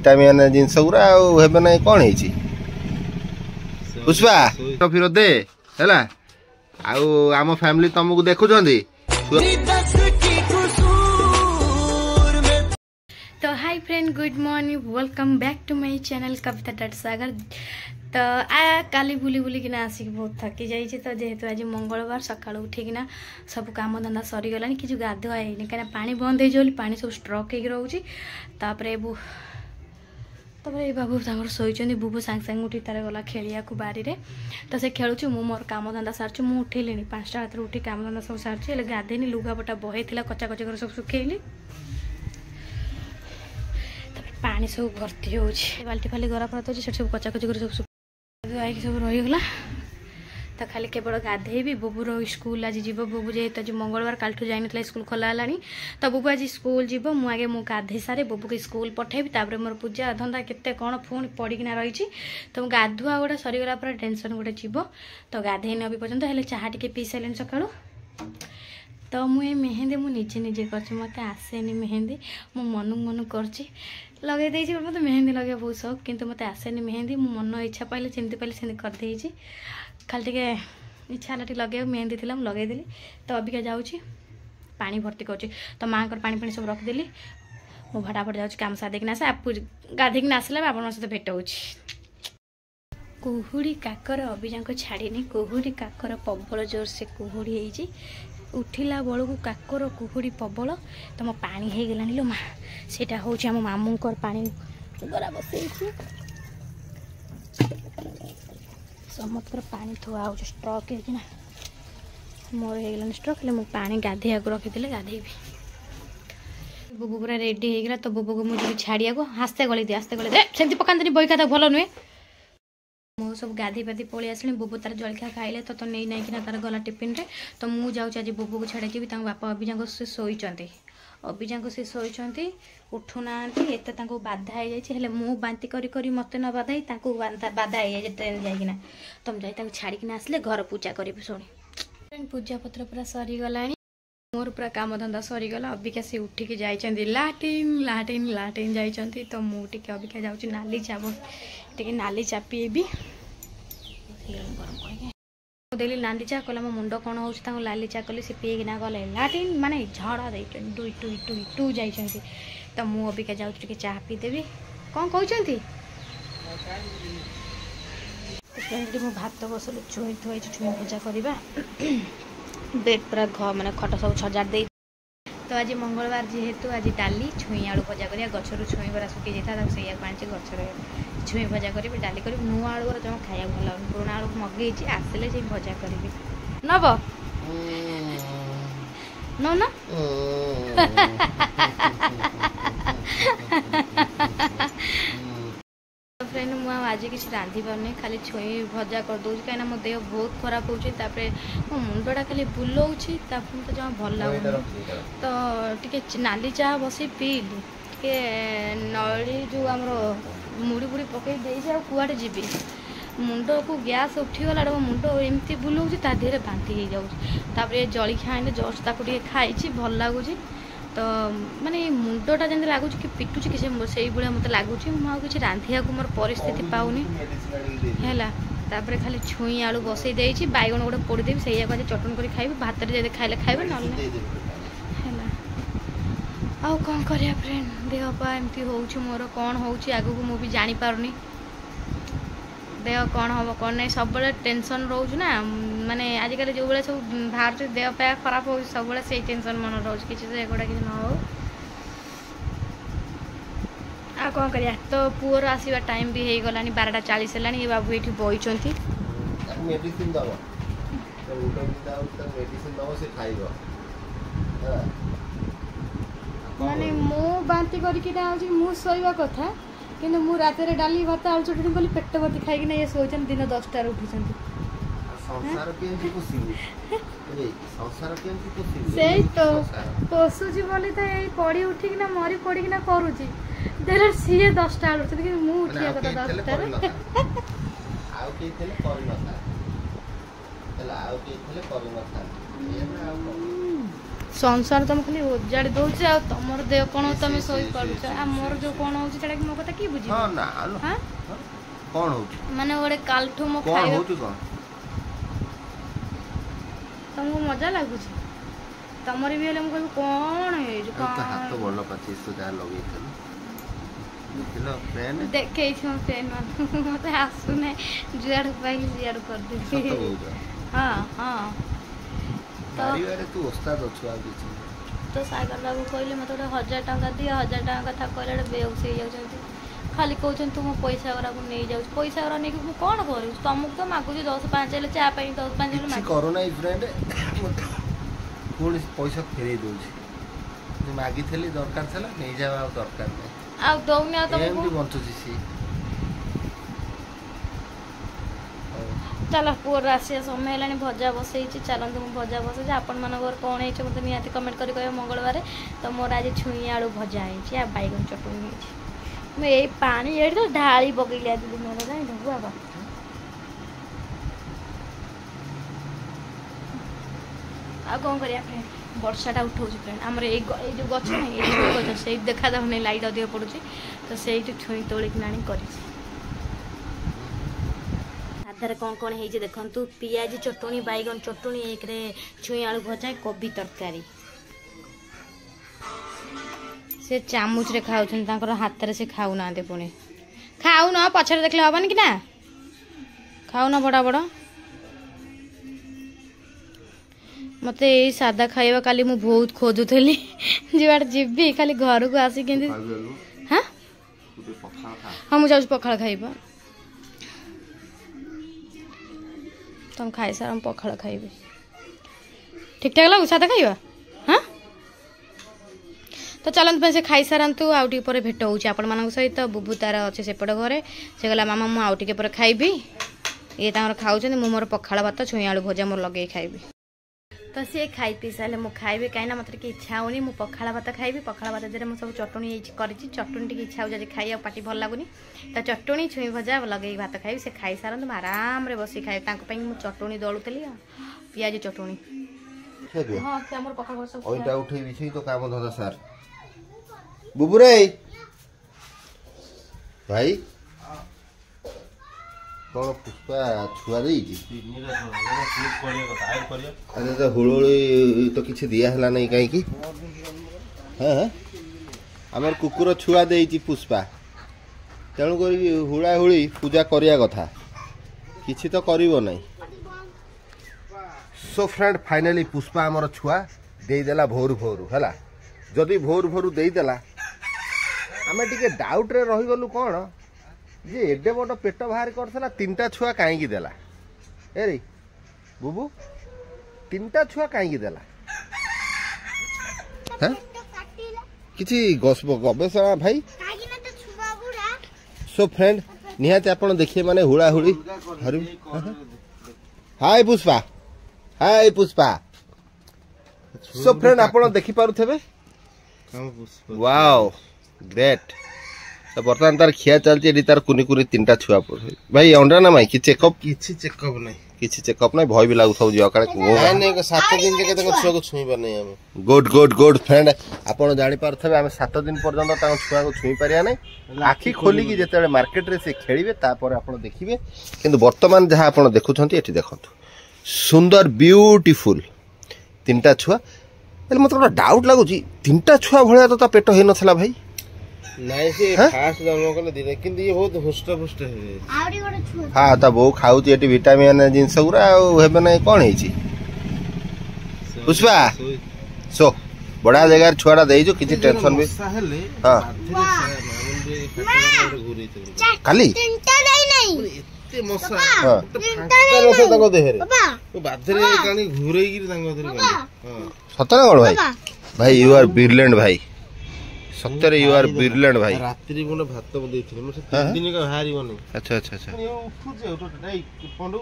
Vitamin ଜିନିଷ ଗୁରା ଆଉ ହେବେ ନାହିଁ କ'ଣ ହେଇଛି ପୁଷ୍ପା ଫିର ଦେ ହେଲା ଆଉ ଆମ ଫ୍ୟାମିଲି ତମକୁ ଦେଖୁଛନ୍ତି। तो hi friend good morning welcome back to my channel Kavita dot Sagar. तो काली बुली बुली किना आसिक बहुत थकी जाइए। तो जेहेतु आज मंगलवार सकाल उठिकिना सब काम धंदा सरीगला कि गाधुआ है कहीं पानी बंद हो पानी सब स्ट्रक हो रोचे। ये बाबू शोचती बुबू सांगे सांगे उठी तार गला खेलिया बारी रे। तो से खेलुची मु मोर काम धंदा सारी मु उठेली 5टा रात उठी काम धंदा सब सारी गाधेनी लुगापटा बहे कचा कची कर सब सुखेली पानी सब भर्ती हो बाल्टी फाली गरा फरा तो सब कचा कची कर सब सब रहीगला। तो खाली केवल गाधेबी बुबूर स्कूल आज जीव बुबू जेहेतु आज मंगलवार कालठू जाइन स्कूल खोला है। तो बुबू आज स्कूल जीव मुझे मु गाधे सारे बुबू को स्कूल पठेबी तापर मोर पूजा धंदा केते कौन पुणी पड़िकिना रही। तो गाधुआ गोटे सरीगला पर टेंशन गोटे जीव। तो गाधे नबी पर्यंत हेले चाहा टिके पी सारे सका। तो मुझे मेहंदी मुझे निजे कर मत आसेनी मेहंदी मु मन मन कर लगे मत मेहंदी लगे बहुत शौक किंतु मत आसेनी मेहंदी मु मन इच्छा पाइले जमी पाइले से करदे खाली टे इच्छा है लगे मेहंदी थी लगेदेली। तो अबिका जाऊँगी पानी भर्ती कर तो माँ को पानी पानी सब रखिदेली मु फटाफट जाऊँ काम साधेकिना आसे आप गाधेकिना आसला आप सहित भेट हो। कुहुड़ी काकर अभिजा को छाड़नी कुहुड़ी काकर प्रबल जोर से कुहुड़ी होती उठिला बेलू काकर कुहुड़ी प्रबल। तो मो पानी हो गलानी लो माँ सेटा हूँ आम मामू पानी गरा बस समस्त पानी थुआ हो स्ट्रक होना मोर हो गलानी स्ट्रक हेल्ले मु पानी गाधे रखी गाधेबी। बुबू पूरा रेडी होगा। तो बुबू को मुझे छाड़िया को आस्ते गली दे सेमती पकानी बही खाता भल नुहे मु सब गाधी पाधी पलि आसली बुबू तार जलखिया खाइले तो नहीं नहीं कि तार गला टिफिन रे। तो मुझे जाऊँ आज बुबू को छाड़ी जी बापा अभिजाक से शोचती अभिजाक से शोचती उठुना एत बाधा हो जाए मु बांती करी मत न बाधाई बाधा हो जाए ट्रेन जाइना। तो मुझे छाड़िकिना आसले घर पूजा करी शुणी पूजा पत्र पूरा सरीगला मोर पूरा काम धंदा सरीगला। अबिका से उठिकी जाइए लाट्रिन लाट्रिन लाट्रिन जाइए। तो मुझे अबिका जाऊँ नाली चा टे नाली चा पीबी देली नाली चा कहला मो मुंड कौन हो लाली चा कली से पीकिना गले लाट्रिन माने झड़ा दे टुई टुई टुई टू जाइए। तो मु अबिका जाऊँ टे चाह पीदेवी कौन कहते मो भात बसलु छुई थुई छुई भजा करवा बेड पूरा माने खट सब सजाड़ दे। तो आज मंगलवार जेहेतु आज डाली छुई आलू भजा करिया गछरु छुई बरा सुखी जाता से पाँच गछर छुई भजा करी डाली करी नुआ आलू जमा खाया भल पुराणा आलू मगई आसले जे भजा करी नब न फ्रेंड मुझे आज किसी रांधि पारनी खाली छुई भजा कर दूँ कहीं मो देह बहुत खराब हो मो मुंडा खाली बुलाऊँगी तो जमा भल लगुनि। तो टे नाली चाह बस पीली टे नली जो आम मुड़ी बुड़ी पकई दे कुआड़े जी मुंड को गैस उठीगला मुंड एमती बुलाऊँगी देहरे बांती हो जाऊँगी। जलखिया आने जस्ट ताको खाई भल लगुच। तो माने मुंडटा जमी लगुच कि पिटुची कि से भाया मत लगुच मुझे रांधिया को मोर परिस्थिति पाऊनी है। तापर खाली छुई आलू बसई दे बैगण गोटे पोड़देवी से आज चटन कर खाइबी भात जब खाइले खाइबे ना आउ कौन करिया फ्रेंड देह पा एमती हो मोर कौन हो आगू को मुझे जानी पारुनी देह कौन हम कौन नहीं सब टेंशन रोज ना माने आजिकल जो भाई सब बाहर देह पा खराब हो सब से टेंशन मन रोज किसी से एगुड़ा कि न हो आ कौन करिया। तो पुअर आसवा टाइम भी हो गला 12:40 है ये बाबू ये बही माने मो बांती करके मु शोवा कथा किंतु मु रात डाली भात आलू चटनी कली पेट भर्ती खाई ये शोचन दिन 10टार उठुं से तो पोषुची बोली तो यही पड़ी उठिकिना मरी पड़िकिना करुची देर सी 10टा उठुं कि मु उठिया कथा 10टार संसार तुम खाली उजाड़ी दौच आ तुम देह कौन तुम शोई पारुछ आ मोर जो कौन हो मो कथा कि बुझी हां ना हां कौन हो माने ओडे कालठू मो कौन खाइबा हो कौन तुमको मजा लागुछ तमरी भी हेले मो कौन है जो तो हाथ बड़ पाची तो जा लगे देखलो फ्रेंड देखे छो फ्रेंड मते आसु ने जुआड़ पाइली जुआड़ कर दे हां हां मारिवारे तू उस्ताद अछु आ किछ तो सागर बाबू कहले मते 1000 टका दिया 1000 टका कथा कहले बेउस हो जाउछ खाली कहउछन तुम पैसा वाला को नहीं जाउछ पैसा वाला नहीं को कोन करू तुमको तो मागु 10 5 ले चा पई 10 5 ले मागु करो ना फ्रेंड कोन पैसा फेरे दोछ जे मागी थली दरकार छला नहीं जावा दरकार नहीं आ दौनी आ तुमको एमडी बंचुची सी चलो पुअर राशि समय है भजा बसई चलते मुझे भजा बसई आपण मानकर कौन है मतलब निहाती कमेंट कर कह मंगलवार तो मोर आज छुई आलू भजा है बैगन चटनी मुझे यही पानी ये तो ढाली पकईली आज दिन जाए बाबा आ कौन करिया फ्रेंड वर्षाटा उठाऊ फ्रेंड आमर ये जो गच नहीं गच से देखा जाऊनी लाइट अधिक पड़ू तो से छुई तोलिक ना कर साधार कौन कौन है देखु पियाज चटनी बैगन चटनी एक छुई आलू भजा कोबी तरकारी से चामुच रे खाऊन हाथ रे से खाऊ ना पुणी खाऊ न पछरे देखले हबन कि ना खाऊ ना बड़ा बड़ा मते यही सादा खाइबा काली मु बहुत खोजुथली जुआड़ जीबी खाली घर को आसी केंदी हां हां मु जाउ पखाल खाइबा तुम खाई सार हम पखाल खाइबे ठीक ठाक लागू सादा खाइबा हां तो चलत पे से खाई सारंतु आउटी पर भेट होउची आपण मानक सहित बुबु तार अछि सेपड घरे से गला मामा मु आउटी के पर खाइबी ये तांगर खाउछन मु मोर पखाल भात छुई आलू भजा मोर लगे खाइबी तो सी खाई पी सारे मुझे खाइबे कहीं मत इच्छा होनी मुझे पखाड़ भात खाइबी पखाड़ भात देर मुझे सब चटनी कर चटनी टी इच्छा हो खाई पाटी भल लगुनि तो चटनी छुई भजा लगे भात खाइबी से खाई सारत मुझे आराम रे बस खाइबी मुझे चटनी दलुली पियाज चटनी हाँ तो काम धंदा सार बुबुरे भाई कौन पुष्पा छुआ दे अरे तो हुड़ी तो किसी दिया है नहीं कहीं हाँ आमर कुकुर छुआ दे पुष्पा तेणुक हुड़ा हुड़ी पूजा करिया कथा किसी तो करिवो नहीं सो फ्रेंड फाइनली पुष्पा आमर छुआ देदेला भोर भोर है जदि भोर भोर देदेला आम टे डाउट रे रही गलु कौन जे एडे बड़ पेट बाहर करथला तीनटा छुआ काईकी देला ए रे बुबू तीनटा छुआ काईकी देला हैं किछि गवेषणा भाई सो फ्रेंड निहाती आपण देखिए माने हुड़ा हुड़ी हरि हाय पुष्पा सो फ्रेंड आपण देखि पारुथबे वाओ ग्रेट तो बर्तमान तार खिया चलती तार कुनी कुनी तीनटा छुआ भाई अंडा ना माई कि चेकअप किछि चेकअप नहीं किछि चेकअप नहीं भय भी लागु थाउ जियो काले नहीं 7 दिन के तक छुआ को छुई बनै हम गुड गुड गुड फ्रेंड आपण जानि पारथबे हम 7 दिन पर्यंत ता छुआ को छुई पारिया नहीं आखी खोली की जेते मार्केट रे से खेलिबे तापर आपण देखिबे किंतु वर्तमान जहा आपण देखुछंती एठी देखंतु सुंदर ब्यूटीफुल तीनटा छुआ एले मतलब डाउट लागु जी तीनटा छुआ भलिया तो ता पेट हे नथला भाई नहीं से फास्ट जन्म कले दिने किंतु ये बहुत हुष्ट पुष्ट है आउडी गोटे छुआ हां ता बो खाउती एटी विटामिन जिंस गुरा हेबे नै कोन हेची पुष्पा सो बड़ा जगह छुआडा देई जो किछि टेंशन भी हां खाली तीनटा नहीं एते मसा हां फांका रसे तको देहरे तो बाधरे कानी घुरई गिर तंगो धरि हां सतरे कोन भाई भाई यू आर ब्रिलियंट भाई सत्तर यू आर ब्रिलियंट भाई रात्रि कोन भात देथिले म से 3 दिन का हारी बने अच्छा अच्छा अच्छा ये उठु जे उठु नहीं पंडू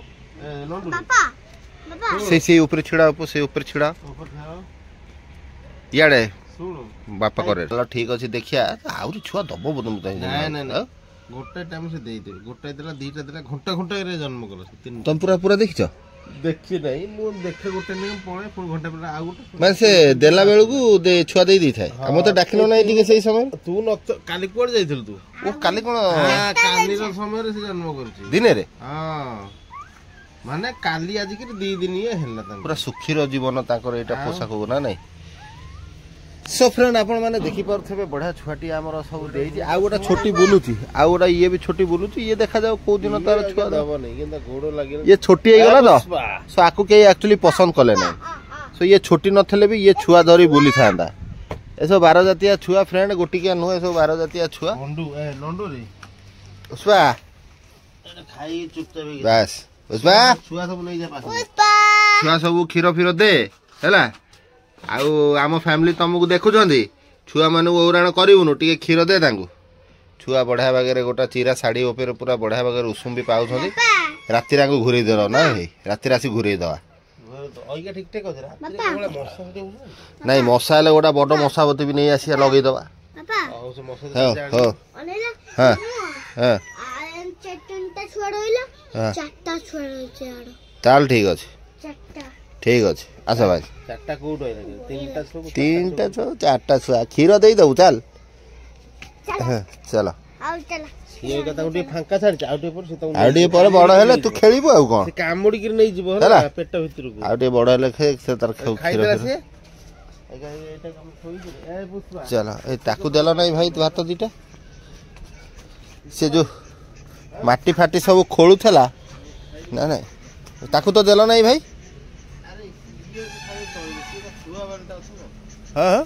नंदू पापा से ऊपर छिड़ा से ऊपर छिड़ा ऊपर खाओ याडे सुनो बापा करे चलो ठीक अछि देखिया आउरी छुआ दबो बदम त नहीं नहीं गोटे टाइम से देई दे गोटे देला दीटा देला घंटा घंटा रे जन्म कलो तीन तुम पूरा पूरा देखिछ देखी नहीं मु देखे गोटे नहीं पळे पुण घंटा पर आ गोटे माने से देला बेलकू छुआ दे दी थाए हम तो डाकिनो नहीं टिके सही समय तू न काली कोड जाइथिल तू ओ काली कोन हां काली रो समय रे से जन्म करछि दिने रे हां माने काली आज के 2 दिन ये हेला ता पूरा सुखीर जीवन ताकर एटा पोशाक हो ना नहीं सो फ्रेंड आपण माने देखि परथबे बढ़िया छुआटी हमर सब देई आ गोटा छोटी बुलुची आ गोटा ये भी छोटी बुलुची ये देखा जाओ को दिन तार छुआ दबो नहीं केनता गोडो लागि ये छोटी हे गला तो सो आकु के एक्चुअली पसंद कले नहीं सो ये छोटी नथले भी ये छुआ धरी बुली थांदा एसो 12 जातिया छुआ फ्रेंड गोटी के नो एसो 12 जातिया छुआ लंडू रे उसवा खाई चुपचाप बस उसवा छुआ सब नहीं जा पास छुआ सब खीर फिर दे हैला आउ आम फैमिली तुमको देखुंती छुआ मान ओराण करूनु टे क्षीर दे छुआ बढ़िया बागे गोटा चिरा शाढ़ी उपर पूरा बढ़िया बागे उषुम भी पाँच राति घूरे दे ना राति आसी घूरे दवा नहीं मशा हेल्ले गोटा बड़ मशावती भी नहीं आसी लगे दवा ताल ठीक अच्छे ठीक अच्छे आस भाई तीन टा छुआ 4टा छुआ क्षीर दे दबु चल चल बड़ हेले तू खेलिबु आ कोन कामुडी के नहीं जीवो होला पेट भीतर को आ बड़ हेले से तार क्षीर चल ए ताकू देला नहीं भाई भात दीटा से जो माटी फाटी सब खोलु थला ना ना ताकू तो देला नहीं भाई हाँ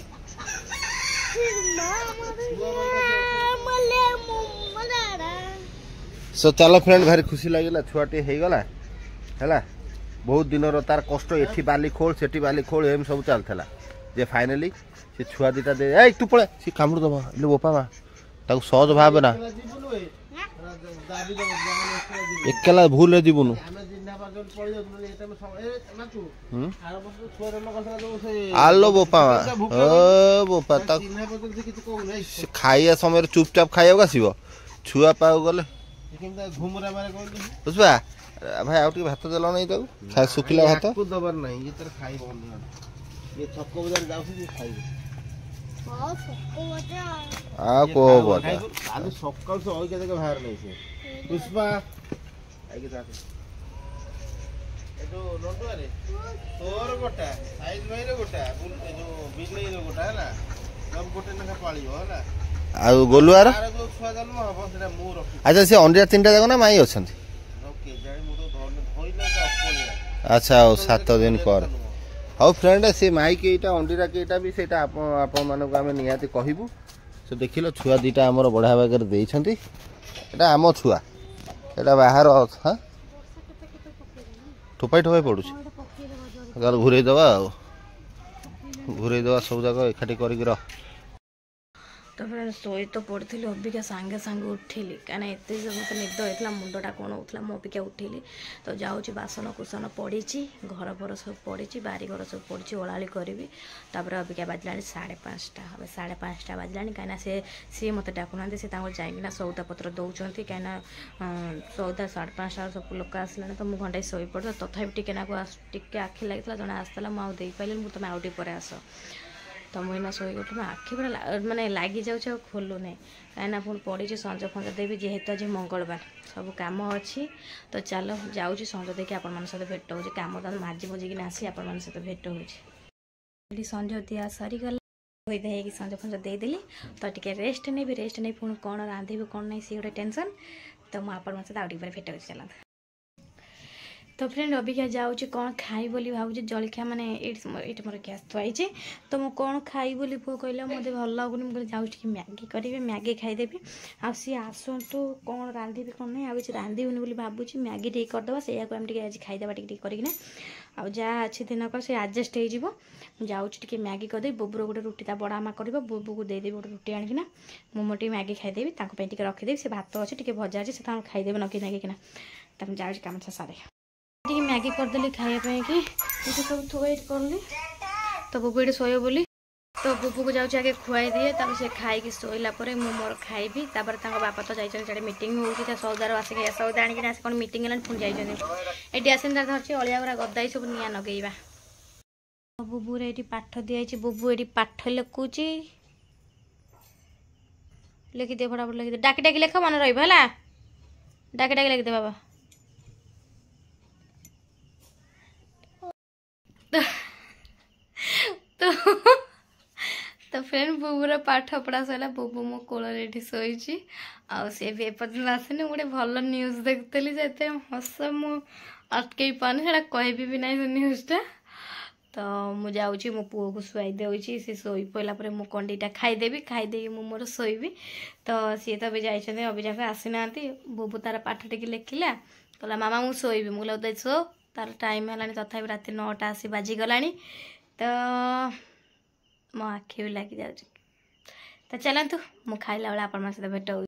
सो चलो फ्रेंड भारी खुशी लगे छुआटे हो गला है बहुत दिन तार कष्ट एठी बाली खोल सेठी बाली खोल एम सब चलता जे फाइनाली से छुआ दीटा दे ए तू पळे से कामुड़ दबा ले बोपा मा ताको सहज भाव ना एकला भूल जीवनु आलो बोपा बोपा खाइया समय चुपचाप खाइया आसब छुआ पाऊ गले बुझा भाई आउ भात देल नहीं ताऊ सुखिला भात दबार नहीं ये तर खाई ये छक बजार जाउसी खाई आ को बता आज सकाल से ओइ के जगह बाहर नहीं से पुष्पा आगे जा ए जो लंडू रे तोर गोटा साइज भाई रे गोटा जो बिजली रे गोटा है ना सब गोटे नखा पाळियो है आ गोलुआर तार जो छुआ जन्म हबो सेटा मु रखी अच्छा से अंडा 3टा जगह ना माई अछंती ओके जाय मु तो धोइले तो अपनिया अच्छा 7 दिन पर हाँ फ्रेंड से माई केटा अंडीरा केटा भी सेटा आपण मानक आम निहाती कहबू से देख लो छुआ दीटा आमर बढ़िया बागर देइछंती एटा आम छुआ एटा बाहर हाँ ठोपाई ठोपाई पड़ुछ घूरे दवा घूरे दवा सब जगह एकाठी करिक रह तो फिर शोई तो पड़ी अबिका सांगे सांगे उठिली कहीं एत मत निद होता मुंडा कौन होता मु अबिका उठिली तो जाऊँगी बासन कुसन पड़ी घर पर सब पड़ी बारीघर सब पड़ी ओलाली करी तापर अबिका बाजला 5:30 हम 5:30 बाजला कहीं सी मत डाकुना सी जाइना सौदा पत्र दौरान कहीं सौदा 5:30 सब लोक आसला तो मुझे घंटा शोई पड़ा तथापि टे आखि लगी जड़े आसला मुझे पारे तुम आउ टे आस तो मुझे शोई उठ आखि पूरा मानने लगी जाऊँ खोलू नहीं कहीं पुणी पड़ी संज फंज देवी जेहेतु आज मंगलवार सब कम अच्छी तो चलो जाऊँ संज देखिए आपण सहित भेट हो कम दाम माजी मुझिकी आसी आपण सहित भेट हो संज दिया सरीगला धोई संज फंज देदेली तो टे रेस्ट नहीं रेस्ट नहीं पुणी कौन रांधि कौन नहीं सी गोटे टेंशन तो मुझे आपण सहित आउ टे भेट हो चलता तो फ्रेंड अबिका जाऊँगी कौन खाई बोली भावुँ जलखिया माने ये मोर गैस थुआई तो मुझे कौन खाई बोली पुआ कहला मत भल लगुनि मुझे जाऊँगी मैगी करी मैगी खाईदेवी सी आसतु कौन रांधि कौन नहीं आज रांधुनि बोली भावुँ मैगी टे करदे से आम आज खाईदेवा टे करना आ जहाँ अच्छी दिन कर से आडजस्ट हो जाऊँगी मैगी करदे बुबुर गोटे रुटी ता बड़ा आमा कर बुबू को देदेवी गोटे रुटी आनिकिना मुझे मैगी खाईदेवी रखीदेवी से भात अच्छे टे भजा अच्छे से खाईदेवे नकी नागिना तक जाऊँगी कम सारे टी मैगी करदेली खाइबा कि सब वेट करली तो बुबू ये शोय बोली तो बुबू को जाऊँ आगे खुआई दिए तापर से खाई शोला मोर खाइबी तापर बापा तो जाइए मीटिंग होती सौदार आसिक सौदा आनिक आस कौन मीटिंग है पुणी जाइए ये आसन धरची अलिया गुरा गदाई सब निआ नगेଇବା बुबू रे पाठ दिखाई बुबू ये पाठ लिखुची लिखिदे फटाफट लिखिदे डाकी डाकी लेख मन रहा डाकी डाकी लिखिदे बाबा तो फ्रेंड बुबूर पाठ पढ़ा सरला बुबू मो कोल शोची सी भी एपर्तन आसनी गोटे भल न्यूज देखुली जो हस मु अटकई पानी से कहबी भी ना न्यूजटा तो मु जाऊँगी मो पुओ को शुआई दूसरी सी शोई पड़ा पर मु कंडीटा खाईदेवी खाईदे मु मोर शोबी तो सी तो जाइए अभी जाक आसी ना बुबू तार पाठ टी लिखला कहला मामा मु शोबी मुझे शो तार टाइम है तथा रात 9टा आसी बाजिगला तो मो आखि भी लगी जाऊँ तो चलतु मु खाइला बेला आपण सहित भेट हो।